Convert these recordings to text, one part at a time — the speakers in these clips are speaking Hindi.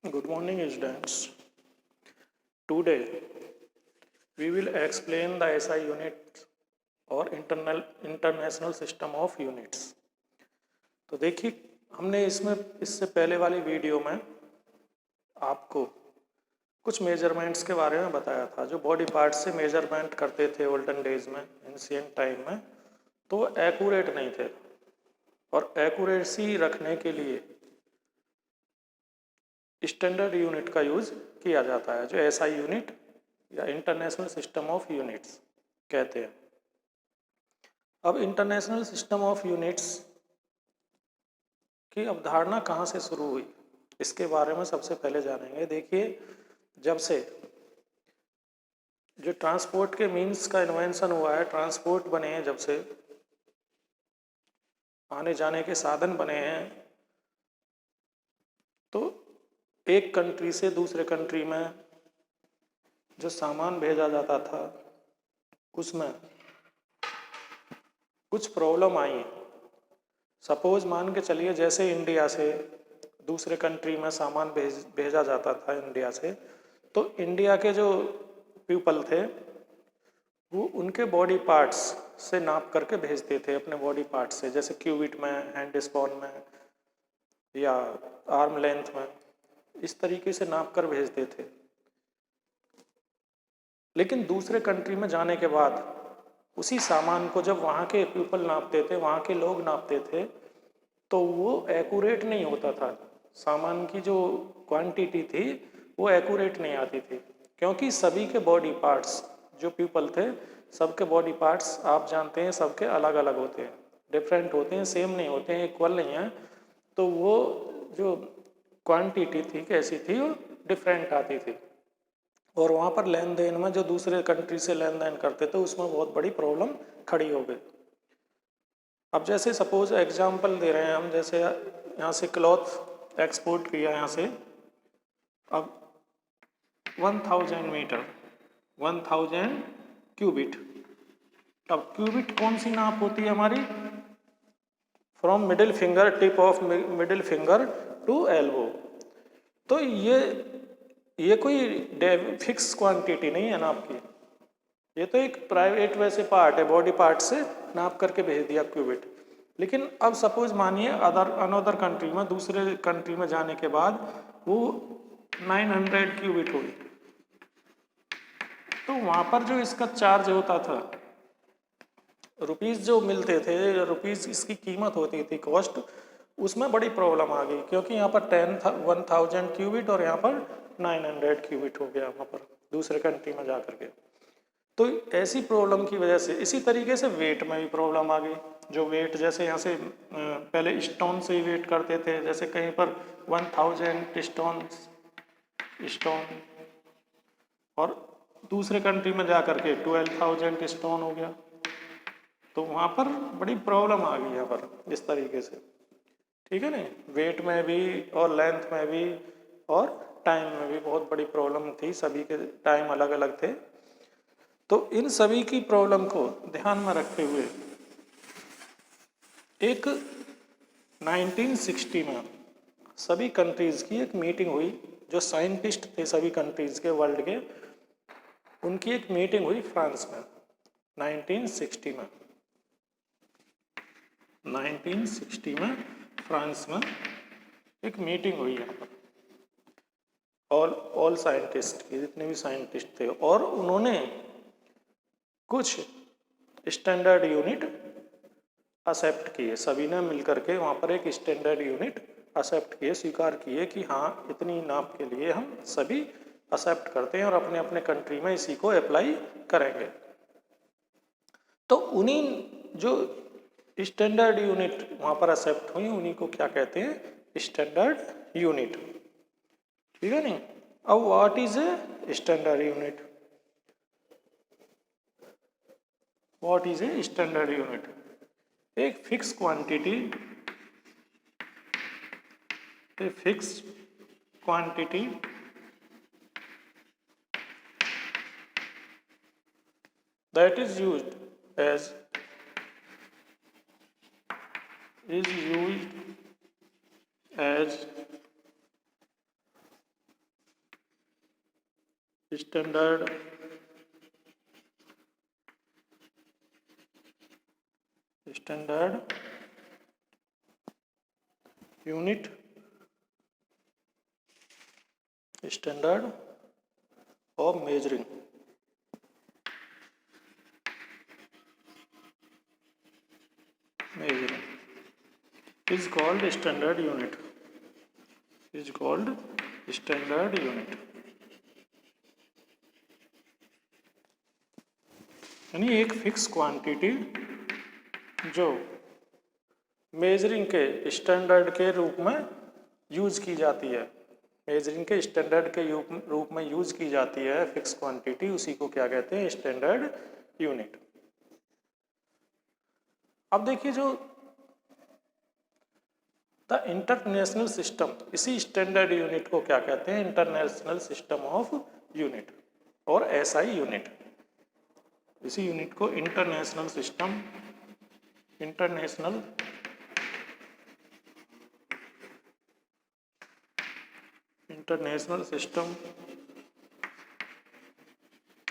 Good morning, students. Today we will explain the SI unit और इंटरनेशनल सिस्टम ऑफ यूनिट्स। तो देखिए, हमने इससे पहले वाली वीडियो में आपको कुछ मेजरमेंट्स के बारे में बताया था। जो बॉडी पार्ट से मेजरमेंट करते थे ओल्डन डेज में, एंशिएंट टाइम में, तो वो एक्यूरेट नहीं थे और एक्यूरेसी रखने के लिए स्टैंडर्ड यूनिट का यूज किया जाता है, जो एसआई यूनिट या इंटरनेशनल सिस्टम ऑफ यूनिट्स कहते हैं। अब इंटरनेशनल सिस्टम ऑफ यूनिट्स की अवधारणा कहाँ से शुरू हुई, इसके बारे में सबसे पहले जानेंगे। देखिए, जब से जो ट्रांसपोर्ट के मीन्स का इन्वेंशन हुआ है, ट्रांसपोर्ट बने हैं, जब से आने जाने के साधन बने हैं, तो एक कंट्री से दूसरे कंट्री में जो सामान भेजा जाता था उसमें कुछ प्रॉब्लम आई है। सपोज मान के चलिए, जैसे इंडिया से दूसरे कंट्री में सामान भेजा जाता था इंडिया से, तो इंडिया के जो पीपल थे वो उनके बॉडी पार्ट्स से नाप करके भेजते थे, अपने बॉडी पार्ट से, जैसे क्यूबिट में, हैंड स्पॉन में या आर्म लेंथ में, इस तरीके से नाप कर भेजते थे। लेकिन दूसरे कंट्री में जाने के बाद उसी सामान को जब वहाँ के पीपल नापते थे, वहाँ के लोग नापते थे, तो वो एक्यूरेट नहीं होता था। सामान की जो क्वांटिटी थी वो एक्यूरेट नहीं आती थी, क्योंकि सभी के बॉडी पार्ट्स, जो पीपल थे, सबके बॉडी पार्ट्स आप जानते हैं सबके अलग अलग होते हैं, डिफरेंट होते हैं, सेम नहीं होते हैं, इक्वल नहीं है। तो वो जो क्वांटिटी थी कैसी थी, वो डिफरेंट आती थी। और वहाँ पर लेन देन में जो दूसरे कंट्री से लेन देन करते थे उसमें बहुत बड़ी प्रॉब्लम खड़ी हो गई। अब जैसे सपोज एग्जांपल दे रहे हैं हम, जैसे यहाँ से क्लॉथ एक्सपोर्ट किया यहाँ से, अब 1000 मीटर, 1000 क्यूबिट। अब क्यूबिट कौन सी नाप होती है हमारी? From middle finger, tip of middle finger to elbow. तो ये कोई फिक्स क्वांटिटी नहीं है नाप की, ये तो एक प्राइवेट वैसे पार्ट है, बॉडी पार्ट से नाप करके भेज दिया क्यूबिट। लेकिन अब सपोज मानिए अनदर कंट्री में, दूसरे कंट्री में जाने के बाद वो 900 क्यूबिट हुई, तो वहाँ पर जो इसका चार्ज होता था, रुपीज़ जो मिलते थे, रुपीज़ इसकी कीमत होती थी, कॉस्ट, उसमें बड़ी प्रॉब्लम आ गई, क्योंकि यहाँ पर 1000 क्यूबिट और यहाँ पर 900 क्यूबिट हो गया वहाँ पर दूसरे कंट्री में जा करके। तो ऐसी प्रॉब्लम की वजह से, इसी तरीके से वेट में भी प्रॉब्लम आ गई। जो वेट, जैसे यहाँ से पहले स्टोन से ही वेट करते थे, जैसे कहीं पर 1000 स्टोन और दूसरे कंट्री में जा करके 12,000 स्टोन हो गया, तो वहाँ पर बड़ी प्रॉब्लम आ गई यहाँ पर इस तरीके से। ठीक है ना, वेट में भी और लेंथ में भी और टाइम में भी बहुत बड़ी प्रॉब्लम थी, सभी के टाइम अलग अलग थे। तो इन सभी की प्रॉब्लम को ध्यान में रखते हुए एक 1960 में सभी कंट्रीज़ की एक मीटिंग हुई, जो साइंटिस्ट थे सभी कंट्रीज़ के, वर्ल्ड के, उनकी एक मीटिंग हुई फ्रांस में 1960 में। 1960 में फ्रांस में एक मीटिंग हुई यहाँ पर, ऑल साइंटिस्ट की, जितने भी साइंटिस्ट थे, और उन्होंने कुछ स्टैंडर्ड यूनिट एक्सेप्ट किए। सभी ने मिलकर के वहाँ पर एक स्टैंडर्ड यूनिट एक्सेप्ट किए, स्वीकार किए कि हाँ, इतनी नाप के लिए हम सभी एक्सेप्ट करते हैं और अपने अपने कंट्री में इसी को अप्लाई करेंगे। तो उन्हीं जो स्टैंडर्ड यूनिट वहाँ पर एक्सेप्ट हुई, उन्हीं को क्या कहते हैं? Standard unit. ठीक है नहीं? अब what is a standard unit? What is a standard unit? एक fix quantity, a fixed quantity that is used as standard unit standard of measuring is called standard unit यानी एक फिक्स क्वांटिटी जो मेजरिंग के स्टैंडर्ड के रूप में यूज की जाती है, मेजरिंग के स्टैंडर्ड के रूप में यूज की जाती है फिक्स क्वांटिटी, उसी को क्या कहते हैं, स्टैंडर्ड यूनिट। अब देखिए जो द इंटरनेशनल सिस्टम, इसी स्टैंडर्ड यूनिट को क्या कहते हैं, इंटरनेशनल सिस्टम ऑफ यूनिट और एसआई यूनिट। इसी यूनिट को इंटरनेशनल सिस्टम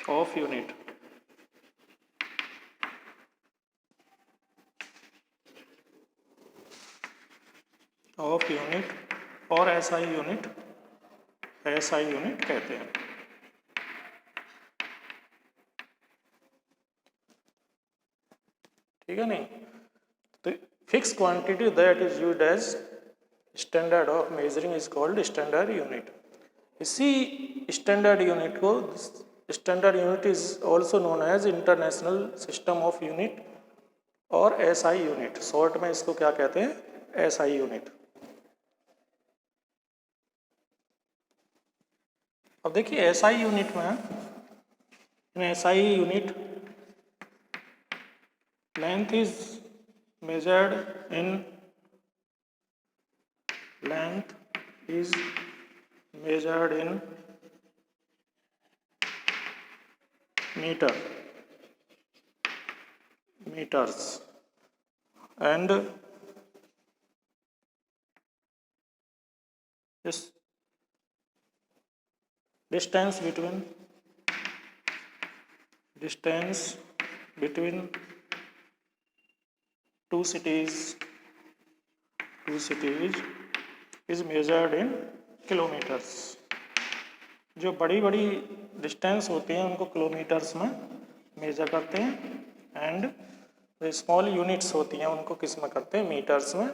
ऑफ यूनिट और एसआई यूनिट कहते हैं। ठीक है नहीं, तो fix quantity that is used as standard of measuring is called standard unit. इसी स्टैंडर्ड यूनिट को standard unit is also known as international system of unit और एसआई यूनिट। शॉर्ट में इसको क्या कहते हैं, एसआई यूनिट। अब देखिए एसआई यूनिट में, in SI unit length is measured in meters and this distance between two cities is measured in kilometers। जो बड़ी बड़ी डिस्टेंस होती हैं उनको किलोमीटर्स में मेजर करते हैं, एंड जो स्मॉल यूनिट्स होती हैं उनको किस में करते हैं, मीटर्स में।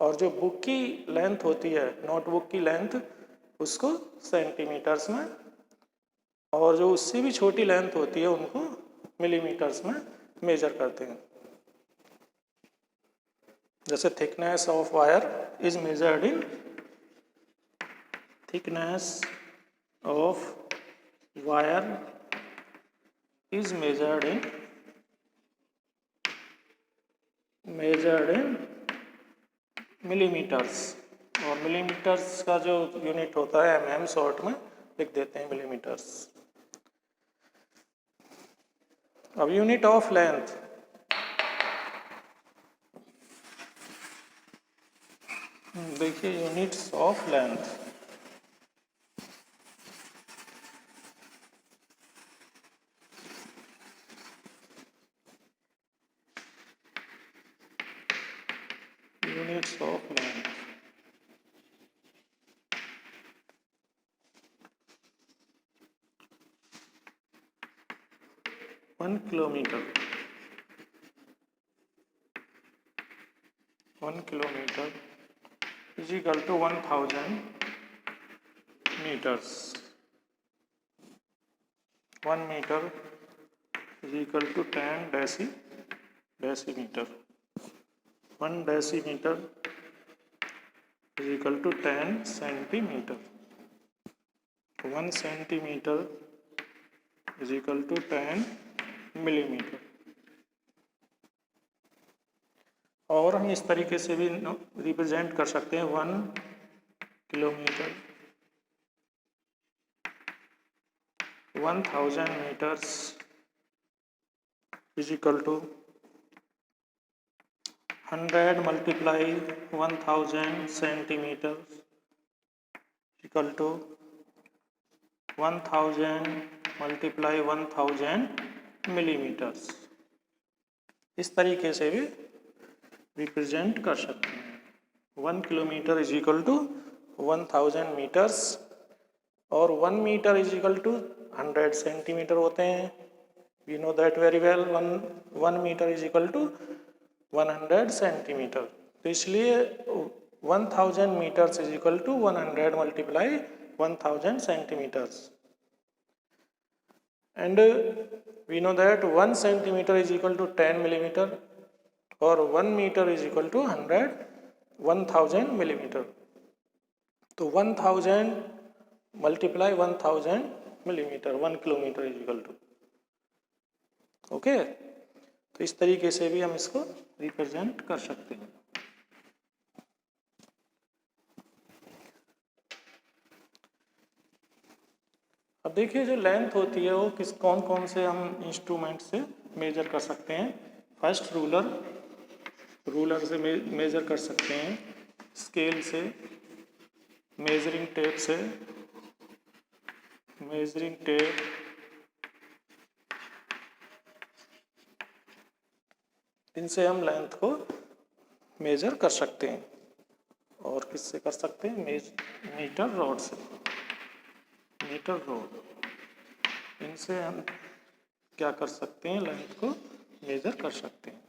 और जो बुक की लेंथ होती है, नोटबुक की लेंथ, उसको सेंटीमीटर्स में, और जो उससे भी छोटी लेंथ होती है उनको मिलीमीटर्स में मेजर करते हैं। जैसे thickness of wire is measured in millimetres, और मिलीमीटर्स का जो यूनिट होता है mm, शॉर्ट में लिख देते हैं मिलीमीटर्स। अब यूनिट ऑफ लेंथ, देखिए units of length, units of length, one kilometre is equal to 1000 meters। 1 meter is equal to 10 decimeter। 1 decimeter is equal to 10 centimeter। 1 centimeter is equal to 10 millimeter। और हम इस तरीके से भी रिप्रेजेंट कर सकते हैं, 1 kilometre 1000 meters is equal to 100 multiply 1000 centimeters equal to 1000 multiply 1000 millimetres, इस तरीके से भी रिप्रेजेंट कर सकते हैं। 1 kilometre is equal to 1000 metres और 1 metre is equal to 100 centimetre होते हैं। We know that very well. 1 metre is equal to 100 centimetre. तो इसलिए 1000 metres is equal to 100 multiply 1000 centimetres. And we know that 1 centimetre is equal to 10 millimetre और 1 metre is equal to 1000 millimetre. तो 1000 multiply 1000 millimetre, 1 kilometre is equal to, okay. तो इस तरीके से भी हम इसको रिप्रेजेंट कर सकते हैं। अब देखिए जो लेंथ होती है वो कौन कौन से हम इंस्ट्रूमेंट से मेजर कर सकते हैं। फर्स्ट रूलर से मेजर कर सकते हैं, स्केल से, मेजरिंग टेप से, मेजरिंग टेप, इनसे हम लेंथ को मेजर कर सकते हैं। और किससे कर सकते हैं? मीटर रॉड से, मीटर रॉड, इनसे हम क्या कर सकते हैं? लेंथ को मेजर कर सकते हैं।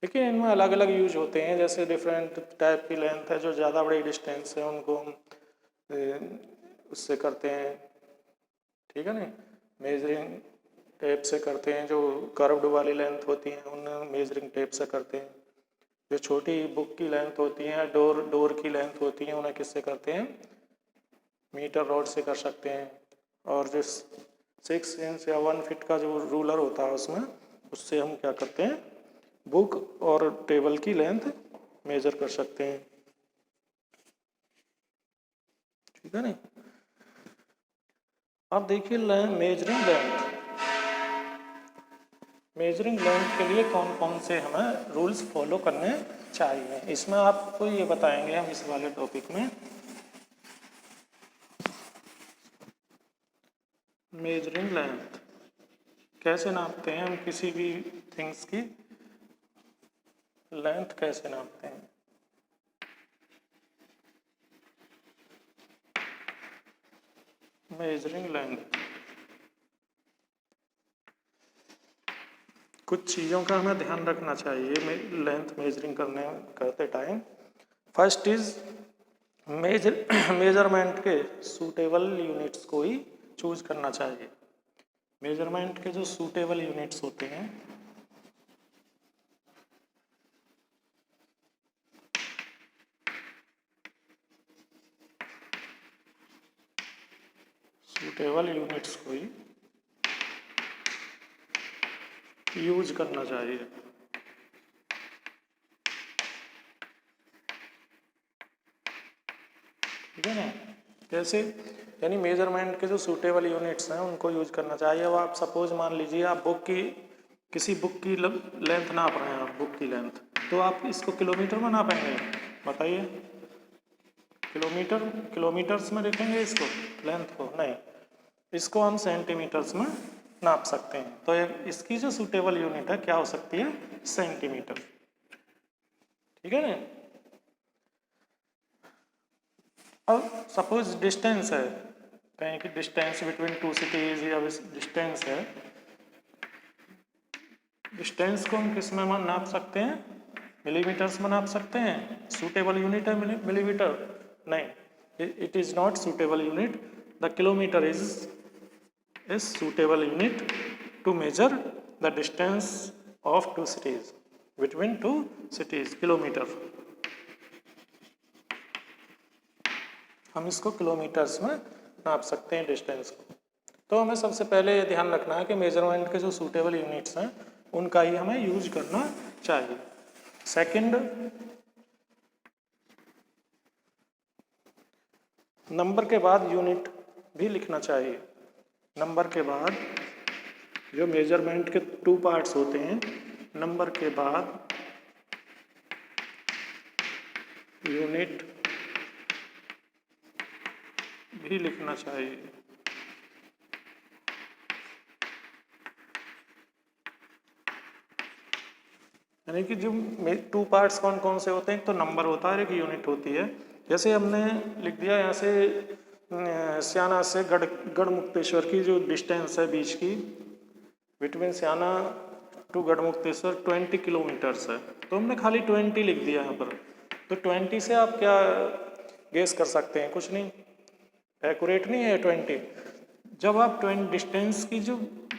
देखिए इनमें अलग अलग यूज होते हैं, जैसे डिफरेंट टाइप की लेंथ है, जो ज़्यादा बड़ी डिस्टेंस है उनको हम उससे करते हैं, ठीक है ना। मेजरिंग टेप से करते हैं, जो कर्व्ड वाली लेंथ होती है उन्हें मेजरिंग टेप से करते हैं। जो छोटी बुक की लेंथ होती है, डोर की लेंथ होती है, उन्हें किससे करते हैं? मीटर रॉड से कर सकते हैं। और जो 6 इंच या 1 फीट का जो रूलर होता है उसमें, उससे हम क्या करते हैं? बुक और टेबल की लेंथ मेजर कर सकते हैं, ठीक है ना। अब देखिए मेजरिंग लेंथ के लिए कौन कौन से हमें रूल्स फॉलो करने चाहिए, इसमें आपको ये बताएंगे हम इस वाले टॉपिक में। मेजरिंग लेंथ कैसे नापते हैं हम, किसी भी थिंग्स की लेंथ कैसे नापते हैं। मेजरिंग लेंथ, कुछ चीज़ों का हमें ध्यान रखना चाहिए लेंथ मेजरिंग करते टाइम। फर्स्ट इज मेजरमेंट के सूटेबल यूनिट्स को ही चूज करना चाहिए। मेजरमेंट के जो सूटेबल यूनिट्स होते हैं, सूटेबल यूनिट्स को ही यूज करना चाहिए। ठीक है ना। कैसे? यानी मेजरमेंट के जो सूटेबल यूनिट्स हैं उनको यूज करना चाहिए। अब आप सपोज मान लीजिए आप किसी बुक की लेंथ नाप रहे हैं, आप बुक की लेंथ, तो आप इसको किलोमीटर में नापेंगे? बताइए, किलोमीटर्स में देखेंगे इसको लेंथ को? नहीं, इसको हम सेंटीमीटर्स में नाप सकते हैं। तो इसकी जो सूटेबल यूनिट है क्या हो सकती है? सेंटीमीटर, ठीक है ना। अब सपोज डिस्टेंस है, कहें कि डिस्टेंस बिटवीन 2 सिटीज या डिस्टेंस है, डिस्टेंस को हम किस में नाप सकते हैं? मिलीमीटर्स में नाप सकते हैं। सूटेबल यूनिट है मिलीमीटर? नहीं, it is not suitable unit. The kilometre is suitable unit to measure the distance of 2 cities, between 2 cities, kilometre. हम इसको किलोमीटर्स में नाप सकते हैं डिस्टेंस को। तो हमें सबसे पहले ये ध्यान रखना है कि मेजरमेंट के जो सूटेबल यूनिट्स हैं उनका ही हमें यूज करना चाहिए। सेकंड, नंबर के बाद यूनिट भी लिखना चाहिए। नंबर के बाद, जो मेजरमेंट के 2 पार्ट्स होते हैं, नंबर के बाद यूनिट भी लिखना चाहिए। यानी कि जो 2 पार्ट्स कौन कौन से होते हैं, एक तो नंबर होता है, एक यूनिट होती है। जैसे हमने लिख दिया यहाँ से स्याना से गढ़मुक्तेश्वर की जो डिस्टेंस है बीच की, between Syana to Garhmukteshwar 20 kilometres है, तो हमने खाली 20 लिख दिया यहाँ पर। तो 20 से आप क्या गेस कर सकते हैं? कुछ नहीं, एक्यूरेट नहीं है 20। जब आप 20 डिस्टेंस की जो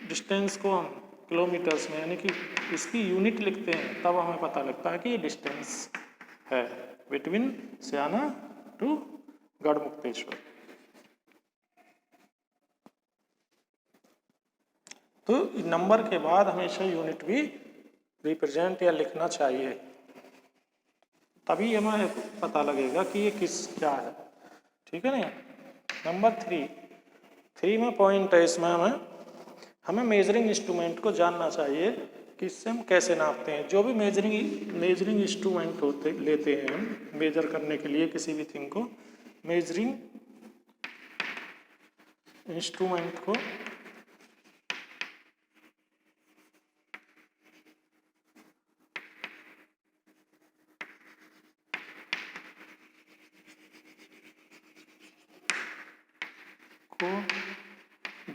डिस्टेंस को हम किलोमीटर्स में यानी कि इसकी यूनिट लिखते हैं, तब हमें पता लगता है कि ये डिस्टेंस है बिटवीन स्याना टू गढ़मुक्तेश्वर। तो नंबर के बाद हमेशा यूनिट भी रिप्रेजेंट या लिखना चाहिए, तभी हमें पता लगेगा कि ये किस क्या है। ठीक है ना। नंबर 3 में पॉइंट है, इसमें हमें मेजरिंग इंस्ट्रूमेंट को जानना चाहिए कि इससे हम कैसे नापते हैं। जो भी मेजरिंग इंस्ट्रूमेंट होते लेते हैं हम मेजर करने के लिए किसी भी थिंग को, मेजरिंग इंस्ट्रूमेंट को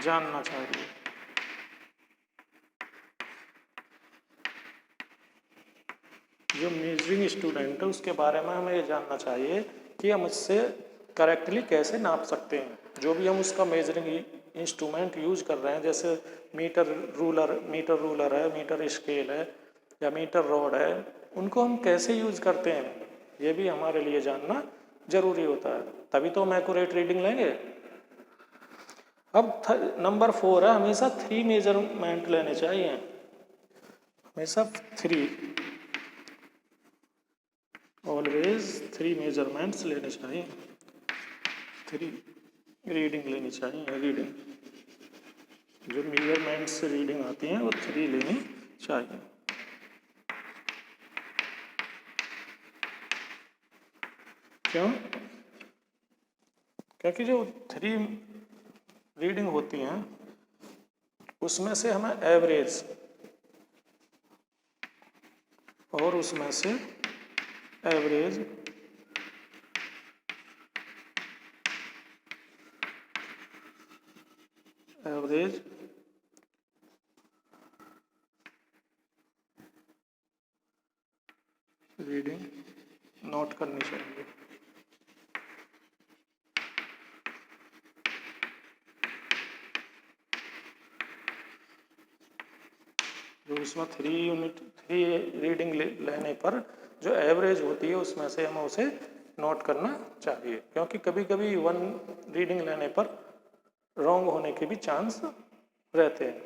जानना चाहिए। जो मेजरिंग स्टूडेंट है उसके बारे में हमें ये जानना चाहिए कि हम इससे करेक्टली कैसे नाप सकते हैं। जो भी हम उसका मेजरिंग इंस्ट्रूमेंट यूज कर रहे हैं, जैसे मीटर रूलर है, मीटर स्केल है या मीटर रॉड है, उनको हम कैसे यूज करते हैं, ये भी हमारे लिए जानना जरूरी होता है, तभी तो हम एक्यूरेट रीडिंग लेंगे। अब नंबर 4 है, हमेशा 3 मेजरमेंट लेने चाहिए, हमेशा 3, ऑलवेज 3 मेजरमेंट्स लेने चाहिए, 3 रीडिंग लेनी चाहिए। रीडिंग जो मेजरमेंट से रीडिंग आती हैं वो 3 लेनी चाहिए। क्यों? क्योंकि जो 3 रीडिंग होती हैं उसमें से हमें एवरेज और उसमें से एवरेज रीडिंग नोट करनी चाहिए। जो उसमें 3 रीडिंग लेने पर जो एवरेज होती है उसमें से हमें उसे नोट करना चाहिए, क्योंकि कभी कभी 1 रीडिंग लेने पर रॉन्ग होने के भी चांस रहते हैं।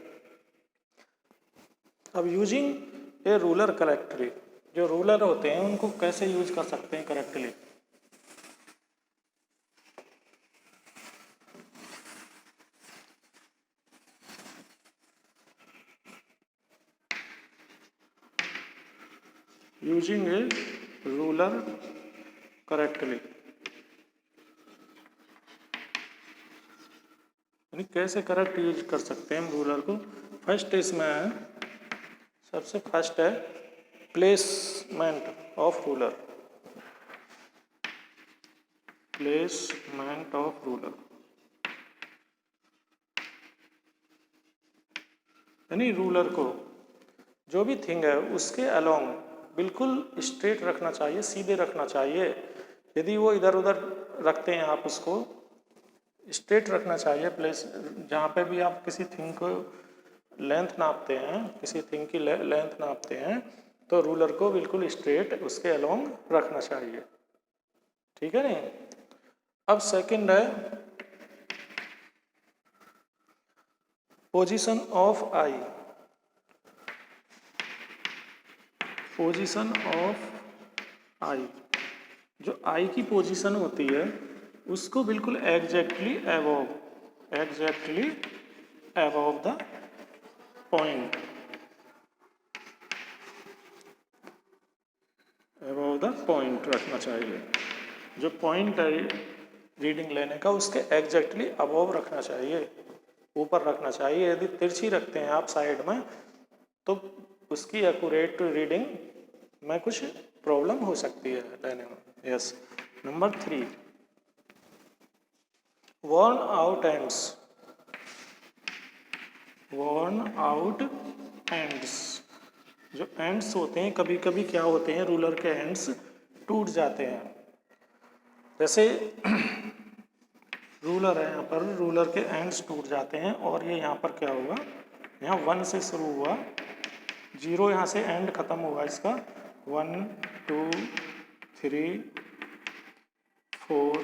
अब यूजिंग ए रूलर करेक्टली, जो रूलर होते हैं उनको कैसे यूज कर सकते हैं करेक्टली? यूजिंग ए रूलर करेक्टली, यानी कैसे करेक्ट यूज कर सकते हैं हम रूलर को। फर्स्ट इसमें सबसे फर्स्ट है placement of ruler, placement of ruler, यानी रूलर को जो भी थिंग है उसके अलोंग बिल्कुल स्ट्रेट रखना चाहिए, सीधे रखना चाहिए। यदि वो इधर उधर रखते हैं आप उसको स्ट्रेट रखना चाहिए। प्लेस जहाँ पे भी आप किसी थिंग को लेंथ नापते हैं, किसी थिंग की लेंथ नापते हैं, तो रूलर को बिल्कुल स्ट्रेट उसके अलोंग रखना चाहिए। ठीक है नहीं। अब सेकंड है position of eye, position of eye, जो आई की पोजीशन होती है उसको बिल्कुल exactly above the point, above the point रखना चाहिए। जो पॉइंट है रीडिंग लेने का उसके एग्जैक्टली अबव रखना चाहिए, ऊपर रखना चाहिए। यदि तिरछी रखते हैं आप साइड में तो उसकी एक्यूरेट रीडिंग में कुछ प्रॉब्लम हो सकती है लेने में। Yes. Number 3, worn out ends, worn out ends, जो एंड्स होते हैं कभी कभी क्या होते हैं, रूलर के एंड्स टूट जाते हैं। जैसे रूलर है, यहाँ पर रूलर के एंड्स टूट जाते हैं और ये यहाँ पर क्या होगा, यहाँ 1 से शुरू हुआ, 0 यहाँ से एंड खत्म होगा इसका, 1 2 3 4।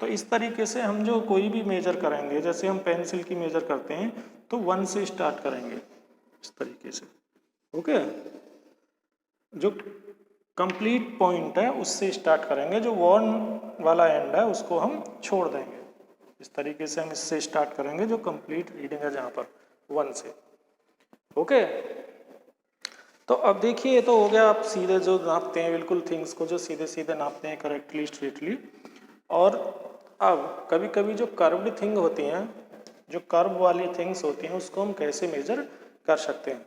तो इस तरीके से हम जो कोई भी मेजर करेंगे, जैसे हम पेंसिल की मेजर करते हैं तो 1 से स्टार्ट करेंगे इस तरीके से। ओके, जो कंप्लीट पॉइंट है उससे स्टार्ट करेंगे, जो वॉर्न वाला एंड है उसको हम छोड़ देंगे। इस तरीके से हम इससे स्टार्ट करेंगे, जो कंप्लीट रीडिंग है जहाँ पर 1 से। ओके, तो अब देखिए ये तो हो गया, आप सीधे जो नापते हैं बिल्कुल थिंग्स को, जो सीधे सीधे नापते हैं करेक्टली स्ट्रेटली। और अब कभी कभी जो कर्व्ड थिंग होती हैं, जो कर्व वाली थिंग्स होती हैं, उसको हम कैसे मेजर कर सकते हैं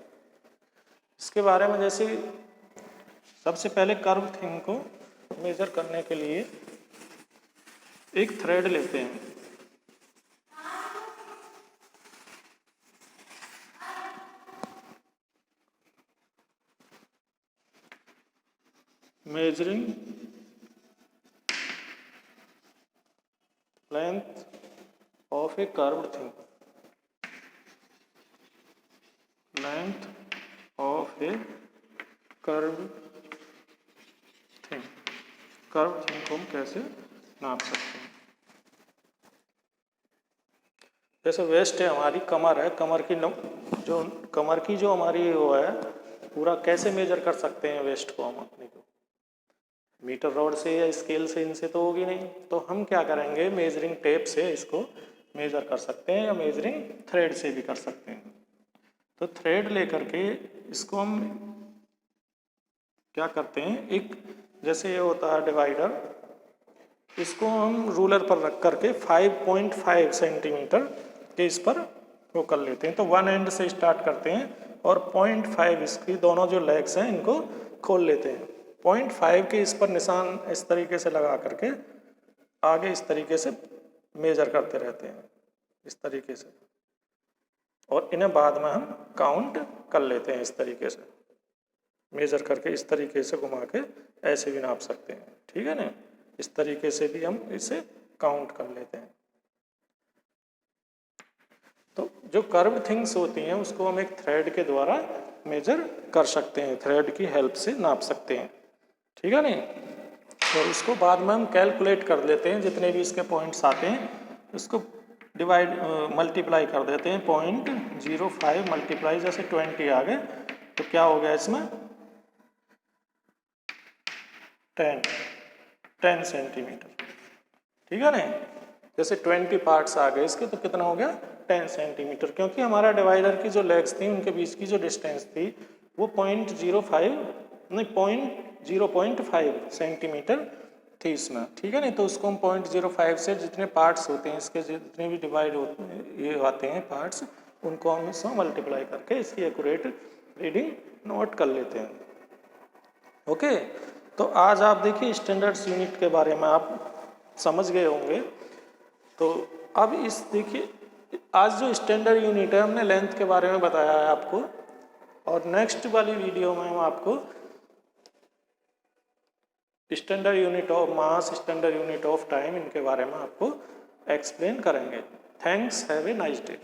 इसके बारे में। जैसे सबसे पहले कर्व थिंग को मेजर करने के लिए एक थ्रेड लेते हैं, measuring length of a curved thing, length of a curved thing, curved thing को हम कैसे नाप सकते हैं। जैसे वेस्ट है हमारी, कमर है, कमर की जो हमारी वो है, पूरा कैसे मेजर कर सकते हैं वेस्ट को हम अपने को, मीटर रॉड से या स्केल से, इनसे तो होगी नहीं। तो हम क्या करेंगे, मेजरिंग टेप से इसको मेजर कर सकते हैं या मेजरिंग थ्रेड से भी कर सकते हैं। तो थ्रेड लेकर के इसको हम क्या करते हैं, एक जैसे ये होता है डिवाइडर, इसको हम रूलर पर रख करके 5.5 सेंटीमीटर के इस पर वो कर लेते हैं। तो 1 एंड से स्टार्ट करते हैं और 0.5 इसकी दोनों जो लेग्स हैं इनको खोल लेते हैं। 0.5 के इस पर निशान इस तरीके से लगा करके आगे इस तरीके से मेजर करते रहते हैं इस तरीके से, और इन्हें बाद में हम काउंट कर लेते हैं इस तरीके से, मेजर करके इस तरीके से घुमा के ऐसे भी नाप सकते हैं। ठीक है ना, इस तरीके से भी हम इसे काउंट कर लेते हैं। तो जो कर्व थिंग्स होती हैं उसको हम एक थ्रेड के द्वारा मेजर कर सकते हैं, थ्रेड की हेल्प से नाप सकते हैं। ठीक है नहीं, तो इसको बाद में हम कैलकुलेट कर लेते हैं, जितने भी इसके पॉइंट्स आते हैं उसको मल्टीप्लाई कर देते हैं। 0.05 मल्टीप्लाई, जैसे 20 आ गए तो क्या हो गया इसमें 10 सेंटीमीटर। ठीक है ना, जैसे 20 पार्ट्स आ गए इसके तो कितना हो गया 10 सेंटीमीटर, क्योंकि हमारा डिवाइडर की जो लेग्स थी उनके बीच की जो डिस्टेंस थी वो 0.5 सेंटीमीटर थी इसमें। ठीक है नहीं, तो उसको हम 0.05 से जितने पार्ट्स होते हैं इसके, जितने भी डिवाइड होते हैं ये आते हैं पार्ट्स, उनको हम इसमें मल्टीप्लाई करके इसकी एक्यूरेट रीडिंग नोट कर लेते हैं। ओके, तो आज आप देखिए स्टैंडर्ड्स यूनिट के बारे में आप समझ गए होंगे। तो अब इस देखिए आज जो स्टैंडर्ड यूनिट है हमने लेंथ के बारे में बताया है आपको, और नेक्स्ट वाली वीडियो में हम आपको standard unit of mass, standard unit of time, इनके बारे में आपको एक्सप्लेन करेंगे। Thanks, have a nice day.